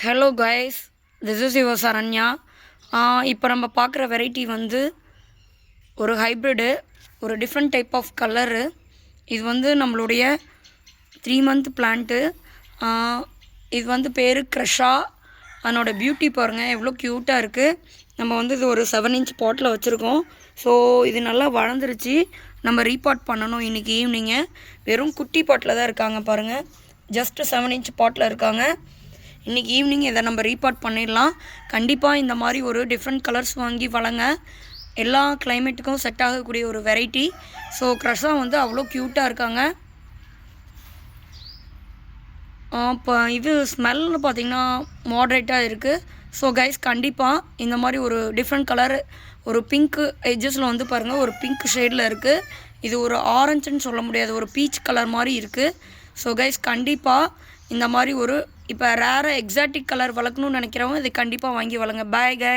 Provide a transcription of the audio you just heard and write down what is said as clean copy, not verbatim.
Hello guys, this is your Saranya. இப்போ நம்ம பார்க்குற வெரைட்டி வந்து ஒரு ஹைப்ரிடு, ஒரு டிஃப்ரெண்ட் டைப் ஆஃப் கலரு. இது வந்து நம்மளுடைய 3 month பிளான்ட்டு. இது வந்து பேர் க்ரஷா. அதனோட பியூட்டி பாருங்கள், எவ்வளோ க்யூட்டாக இருக்குது. நம்ம வந்து இது ஒரு 7 inch பாட்டில் வச்சுருக்கோம். ஸோ இது நல்லா வளர்ந்துருச்சு. நம்ம ரீபாட் பண்ணணும் இன்றைக்கி ஈவினிங்கு. வெறும் குட்டி பாட்டில் தான் இருக்காங்க பாருங்கள். ஜஸ்ட்டு 7 inch பாட்டில் இருக்காங்க. இன்றைக்கி ஈவினிங் இதை நம்ம ரீபாட் பண்ணிடலாம். கண்டிப்பாக இந்த மாதிரி ஒரு டிஃப்ரெண்ட் கலர்ஸ் வாங்கி வளங்க. எல்லா கிளைமேட்டுக்கும் செட் ஆகக்கூடிய ஒரு வெரைட்டி. ஸோ க்ரஷா வந்து அவ்வளோ க்யூட்டாக இருக்காங்க. இப்போ இது ஸ்மெல்னு பார்த்திங்கன்னா மாட்ரேட்டாக இருக்குது. ஸோ கைஸ், கண்டிப்பாக இந்த மாதிரி ஒரு டிஃப்ரெண்ட் கலர், ஒரு பிங்க்கு எட்ஜஸில் வந்து பாருங்கள், ஒரு பிங்க் ஷேடில் இருக்குது. இது ஒரு ஆரஞ்சுன்னு சொல்ல முடியாது, ஒரு பீச் கலர் மாதிரி இருக்குது. ஸோ கைஸ், கண்டிப்பாக இந்த மாதிரி ஒரு இப்போ ரேராக எக்ஸாட்டிக் கலர் வளர்க்கணும்னு நினைக்கிறவங்க இது கண்டிப்பாக வாங்கி வளங்க. Bye guys.